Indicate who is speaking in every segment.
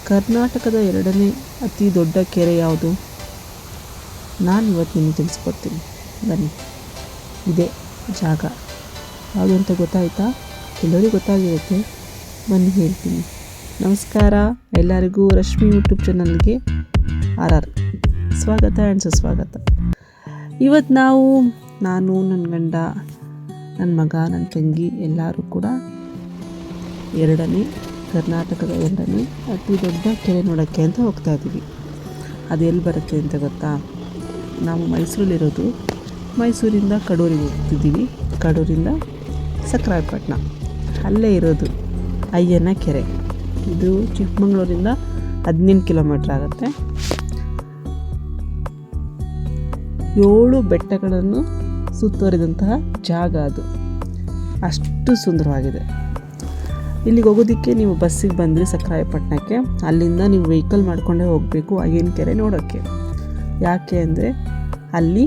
Speaker 1: ಕರ್ನಾಟಕದ ಎರಡನೇ ಅತಿ ದೊಡ್ಡ ಕೆರೆ ಯಾವುದು? ನಾನು ಇವತ್ತು ನಿಮಗೆ ತಿಳಿಸ್ಕೊಡ್ತೀನಿ. ಬನ್ನಿ, ಇದೇ ಜಾಗ ಯಾವುದು ಅಂತ ಗೊತ್ತಾಯ್ತಾ? ಎಲ್ಲರಿಗೂ ಗೊತ್ತಾಗಿರುತ್ತೆ. ಬನ್ನಿ ಹೇಳ್ತೀನಿ. ನಮಸ್ಕಾರ ಎಲ್ಲರಿಗೂ, ರಶ್ಮಿ ಯೂಟ್ಯೂಬ್ ಚಾನಲ್ಗೆ RR ಸ್ವಾಗತ ಆ್ಯಂಡ್ ಸುಸ್ವಾಗತ. ಇವತ್ತು ನಾನು ನನ್ನ ಗಂಡ, ನನ್ನ ಮಗ, ನನ್ನ ತಂಗಿ ಎಲ್ಲರೂ ಕೂಡ ಕರ್ನಾಟಕದ ಎರಡನೇ ಅತಿ ದೊಡ್ಡ ಕೆರೆ ನೋಡೋಕ್ಕೆ ಅಂತ ಹೋಗ್ತಾ ಇದ್ದೀವಿ. ಅದು ಎಲ್ಲಿ ಬರುತ್ತೆ ಅಂತ ಗೊತ್ತಾ? ನಾವು ಮೈಸೂರಲ್ಲಿರೋದು. ಮೈಸೂರಿಂದ ಕಡೂರಿಗೆ ಹೋಗ್ತಿದ್ದೀವಿ. ಕಡೂರಿಂದ ಸಕ್ರಾಯಪಟ್ಟಣ, ಅಲ್ಲೇ ಇರೋದು ಅಯ್ಯನ ಕೆರೆ. ಇದು ಚಿಕ್ಕಮಗಳೂರಿಂದ 18 ಕಿಲೋಮೀಟ್ರ್ ಆಗುತ್ತೆ. 7 ಬೆಟ್ಟಗಳನ್ನು ಸುತ್ತುವರಿದಂತಹ ಜಾಗ ಅದು. ಅಷ್ಟು ಸುಂದರವಾಗಿದೆ. ಇಲ್ಲಿಗೆ ಹೋಗೋದಕ್ಕೆ ನೀವು ಬಸ್ಸಿಗೆ ಬಂದರೆ ಸಕ್ರಾಯಪಟ್ಟಣಕ್ಕೆ, ಅಲ್ಲಿಂದ ನೀವು ವೆಹಿಕಲ್ ಮಾಡಿಕೊಂಡೇ ಹೋಗಬೇಕು ಅಯ್ಯನ ಕೆರೆ ನೋಡೋಕ್ಕೆ. ಯಾಕೆ ಅಂದರೆ ಅಲ್ಲಿ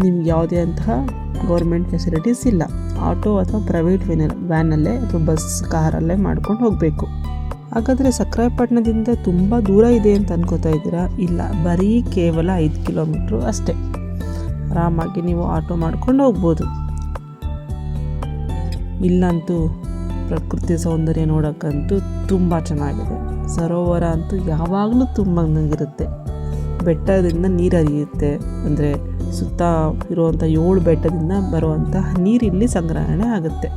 Speaker 1: ನಿಮ್ಗೆ ಯಾವುದೇ ಅಂತಹ ಗೌರ್ಮೆಂಟ್ ಫೆಸಿಲಿಟೀಸ್ ಇಲ್ಲ. ಆಟೋ ಅಥವಾ ಪ್ರೈವೇಟ್ ವ್ಯಾನಲ್ಲೇ ಅಥವಾ ಬಸ್ ಕಾರಲ್ಲೇ ಮಾಡ್ಕೊಂಡು ಹೋಗಬೇಕು. ಹಾಗಾದರೆ ಸಕ್ರಾಯಪಟ್ಟಣದಿಂದ ತುಂಬ ದೂರ ಇದೆ ಅಂತ ಅನ್ಕೋತಾ ಇದ್ದೀರಾ? ಇಲ್ಲ, ಬರೀ ಕೇವಲ 5 ಕಿಲೋಮೀಟ್ರು ಅಷ್ಟೇ. ಆರಾಮಾಗಿ ನೀವು ಆಟೋ ಮಾಡ್ಕೊಂಡು ಹೋಗ್ಬೋದು. ಇಲ್ಲಂತೂ ಪ್ರಕೃತಿ ಸೌಂದರ್ಯ ನೋಡೋಕ್ಕಂತೂ ತುಂಬ ಚೆನ್ನಾಗಿದೆ. ಸರೋವರ ಅಂತೂ ಯಾವಾಗಲೂ ತುಂಬಂಗಿರುತ್ತೆ. ಬೆಟ್ಟದಿಂದ ನೀರು ಹರಿಯುತ್ತೆ. ಅಂದರೆ ಸುತ್ತ ಇರುವಂಥ 7 ಬೆಟ್ಟದಿಂದ ಬರುವಂತಹ ನೀರಿಲ್ಲಿ ಸಂಗ್ರಹಣೆ ಆಗುತ್ತೆ.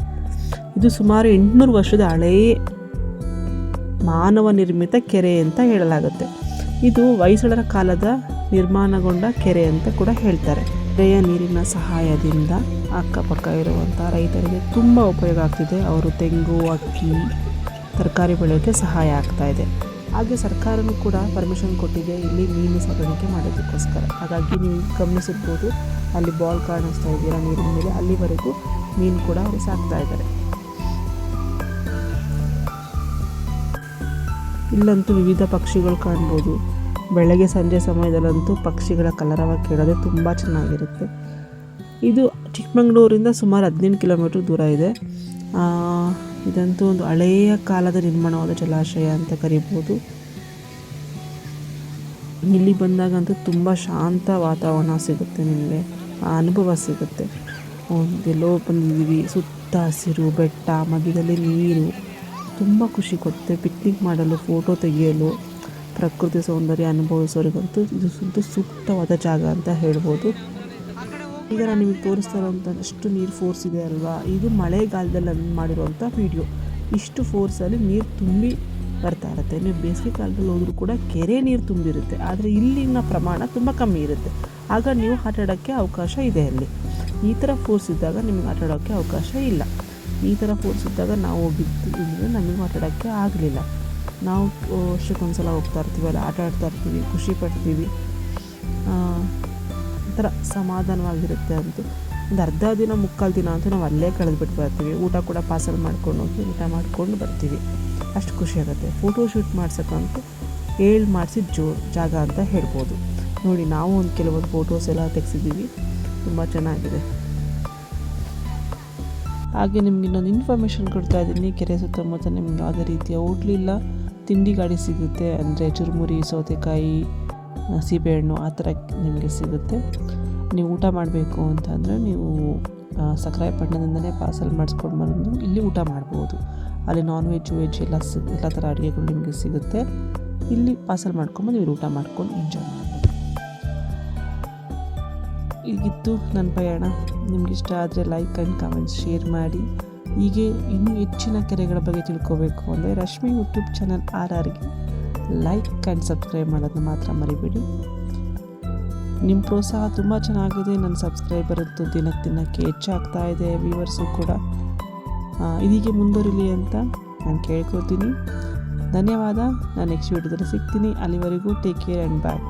Speaker 1: ಇದು ಸುಮಾರು 800 ವರ್ಷದ ಹಳೆಯ ಮಾನವ ನಿರ್ಮಿತ ಕೆರೆ ಅಂತ ಹೇಳಲಾಗುತ್ತೆ. ಇದು ಹೊಯ್ಸಳರ ಕಾಲದ ನಿರ್ಮಾಣಗೊಂಡ ಕೆರೆ ಅಂತ ಕೂಡ ಹೇಳ್ತಾರೆ. ಕೆರೆಯ ನೀರಿನ ಸಹಾಯದಿಂದ ಅಕ್ಕಪಕ್ಕ ಇರುವಂಥ ರೈತರಿಗೆ ತುಂಬ ಉಪಯೋಗ ಆಗ್ತಿದೆ. ಅವರು ತೆಂಗು, ಅಕ್ಕಿ, ತರಕಾರಿ ಬೆಳೆಯೋಕ್ಕೆ ಸಹಾಯ ಆಗ್ತಾ ಇದೆ. ಹಾಗೆ ಸರ್ಕಾರನೂ ಕೂಡ ಪರ್ಮಿಷನ್ ಕೊಟ್ಟಿದೆ ಇಲ್ಲಿ ಮೀನು ಸಾಕಾಣಿಕೆ ಮಾಡೋದಕ್ಕೋಸ್ಕರ. ಹಾಗಾಗಿ ನೀವು ಗಮನಿಸಿರ್ಬೋದು, ಅಲ್ಲಿ ಬಾಲ್ ಕಾಣಿಸ್ತಾ ಇದ್ದೀರಾ ನೀರಿನ ಮೇಲೆ, ಅಲ್ಲಿವರೆಗೂ ಮೀನು ಕೂಡ ಅವರು ಸಾಕ್ತಾ ಇದ್ದಾರೆ. ಇಲ್ಲಂತೂ ವಿವಿಧ ಪಕ್ಷಿಗಳು ಕಾಣ್ಬೋದು. ಬೆಳಗ್ಗೆ ಸಂಜೆ ಸಮಯದಲ್ಲಂತೂ ಪಕ್ಷಿಗಳ ಕಲರವ ಕೇಳೋದೇ ತುಂಬ ಚೆನ್ನಾಗಿರುತ್ತೆ. ಇದು ಚಿಕ್ಕಮಗಳೂರಿಂದ ಸುಮಾರು 18 ಕಿಲೋಮೀಟ್ರ್ ದೂರ ಇದೆ. ಇದಂತೂ ಒಂದು ಹಳೆಯ ಕಾಲದ ನಿರ್ಮಾಣವಾದ ಜಲಾಶಯ ಅಂತ ಕರಿಬೋದು. ಇಲ್ಲಿ ಬಂದಾಗಂತೂ ತುಂಬ ಶಾಂತ ವಾತಾವರಣ ಸಿಗುತ್ತೆ, ನಿಮಗೆ ಆ ಅನುಭವ ಸಿಗುತ್ತೆ. ಎಲ್ಲೋ ಬಂದಿದ್ದೀವಿ, ಸುತ್ತ ಹಸಿರು ಬೆಟ್ಟ, ಮಧ್ಯದಲ್ಲಿ ನೀರು, ತುಂಬ ಖುಷಿ ಕೊಡುತ್ತೆ. ಪಿಕ್ನಿಕ್ ಮಾಡಲು, ಫೋಟೋ ತೆಗೆಯಲು, ಪ್ರಕೃತಿ ಸೌಂದರ್ಯ ಅನುಭವಿಸೋರಿಗಂತೂ ಇದು ಸೂಕ್ತವಾದ ಜಾಗ ಅಂತ ಹೇಳ್ಬೋದು. ಈಗ ನಾನು ನಿಮಗೆ ತೋರಿಸ್ತಾ ಇರೋಂಥಷ್ಟು ನೀರು ಫೋರ್ಸ್ ಇದೆ ಅಲ್ವಾ, ಇದು ಮಳೆಗಾಲದಲ್ಲಿ ಮಾಡಿರುವಂಥ ವಿಡಿಯೋ. ಇಷ್ಟು ಫೋರ್ಸಲ್ಲಿ ನೀರು ತುಂಬಿ ಬರ್ತಾ ಇರುತ್ತೆ. ನೀವು ಬೇಸಿಗೆ ಕಾಲದಲ್ಲಿ ಹೋದರೂ ಕೂಡ ಕೆರೆ ನೀರು ತುಂಬಿರುತ್ತೆ. ಆದರೆ ಇಲ್ಲಿನ ಪ್ರಮಾಣ ತುಂಬ ಕಮ್ಮಿ ಇರುತ್ತೆ. ಆಗ ನೀವು ಆಟ ಆಡೋಕ್ಕೆ ಅವಕಾಶ ಇದೆ. ಅಲ್ಲಿ ಈ ಥರ ಫೋರ್ಸ್ ಇದ್ದಾಗ ನಿಮಗೆ ಆಟ ಆಡೋಕ್ಕೆ ಅವಕಾಶ ಇಲ್ಲ. ಈ ಥರ ಫೋರ್ಸ್ ಇದ್ದಾಗ ನಾವು ಹೋಗಿದ್ದು ನಮಗೂ ಆಟ ಆಡೋಕ್ಕೆ ಆಗಲಿಲ್ಲ. ನಾವು ವರ್ಷಕ್ಕೊಂದ್ಸಲ ಹೋಗ್ತಾ ಇರ್ತೀವಿ, ಅಲ್ಲಿ ಆಟ ಆಡ್ತಾ ಇರ್ತೀವಿ, ಖುಷಿ ಪಡ್ತೀವಿ. ಒಂಥರ ಸಮಾಧಾನವಾಗಿರುತ್ತೆ. ಅಂತೂ ಒಂದು ಅರ್ಧ ದಿನ, ಮುಕ್ಕಾಲು ದಿನ ಅಂತೂ ನಾವು ಅಲ್ಲೇ ಕಳೆದುಬಿಟ್ಟು ಬರ್ತೀವಿ. ಊಟ ಕೂಡ ಪಾರ್ಸಲ್ ಮಾಡ್ಕೊಂಡು ಹೋಗಿ ಊಟ ಮಾಡ್ಕೊಂಡು ಬರ್ತೀವಿ. ಅಷ್ಟು ಖುಷಿಯಾಗುತ್ತೆ. ಫೋಟೋಶೂಟ್ ಮಾಡ್ಸೋಕ್ಕಂತೂ ಮಾಡಿಸಿದ ಜಾಗ ಅಂತ ಹೇಳ್ಬೋದು. ನೋಡಿ, ನಾವು ಕೆಲವೊಂದು ಫೋಟೋಸ್ ಎಲ್ಲ ತೆಗೆಸಿದ್ದೀವಿ. ತುಂಬ ಚೆನ್ನಾಗಿದೆ. ಹಾಗೆ ನಿಮ್ಗೆ ಇನ್ನೊಂದು ಇನ್ಫಾರ್ಮೇಷನ್ ಕೊಡ್ತಾ ಇದ್ದೀನಿ. ಕೆರೆ ಸುತ್ತಮುತ್ತ ನಿಮ್ಗೆ ಯಾವುದೇ ರೀತಿಯ ಹೋಟ್ಲಿಲ್ಲ, ತಿಂಡಿ ಗಾಡಿ ಸಿಗುತ್ತೆ. ಅಂದರೆ ಚುರುಮುರಿ, ಸೌತೆಕಾಯಿ, ಸೀಬೆಹಣ್ಣು ಆ ಥರ ನಿಮಗೆ ಸಿಗುತ್ತೆ. ನೀವು ಊಟ ಮಾಡಬೇಕು ಅಂತಂದರೆ ನೀವು ಸಕ್ರಾಯಪಟ್ಟಣದಿಂದಲೇ ಪಾರ್ಸಲ್ ಮಾಡಿಸ್ಕೊಂಡು ಬಂದು ಇಲ್ಲಿ ಊಟ ಮಾಡ್ಬೋದು. ಅಲ್ಲಿ ನಾನ್ ವೆಜ್, ವೆಜ್ ಎಲ್ಲ ಥರ ಅಡುಗೆಗಳು ನಿಮಗೆ ಸಿಗುತ್ತೆ. ಇಲ್ಲಿ ಪಾರ್ಸಲ್ ಮಾಡ್ಕೊಂಬಂದು ನೀವು ಊಟ ಮಾಡ್ಕೊಂಡು ಎಂಜಾಯ್ ಮಾಡ್ಬೋದು. ಈಗಿತ್ತು ನನ್ನ ಪಯಣ. ನಿಮ್ಗೆ ಇಷ್ಟ ಆದರೆ ಲೈಕ್ ಆ್ಯಂಡ್ ಕಾಮೆಂಟ್ಸ್, ಶೇರ್ ಮಾಡಿ. ಹೀಗೆ ಇನ್ನೂ ಹೆಚ್ಚಿನ ಕೆರೆಗಳ ಬಗ್ಗೆ ತಿಳ್ಕೋಬೇಕು ಅಂದರೆ ರಶ್ಮಿ ಯೂಟ್ಯೂಬ್ ಚಾನಲ್ RRಗೆ ಲೈಕ್ ಆ್ಯಂಡ್ ಸಬ್ಸ್ಕ್ರೈಬ್ ಮಾಡೋದನ್ನ ಮಾತ್ರ ಮರಿಬೇಡಿ. ನಿಮ್ಮ ಪ್ರೋತ್ಸಾಹ ತುಂಬ ಚೆನ್ನಾಗಿದೆ. ನನ್ನ ಸಬ್ಸ್ಕ್ರೈಬರ್ ಅಂತೂ ದಿನಕ್ಕೆ ಹೆಚ್ಚಾಗ್ತಾ ಇದೆ. ವ್ಯೂವರ್ಸು ಕೂಡ ಇದೀಗೆ ಮುಂದುವರಿಲಿ ಅಂತ ನಾನು ಕೇಳ್ಕೊತೀನಿ. ಧನ್ಯವಾದ. ನಾನು ನೆಕ್ಸ್ಟ್ ವಿಡಿಯೋದಲ್ಲಿ ಸಿಗ್ತೀನಿ. ಅಲ್ಲಿವರೆಗೂ ಟೇಕ್ ಕೇರ್ ಆ್ಯಂಡ್ ಬಾಯ್.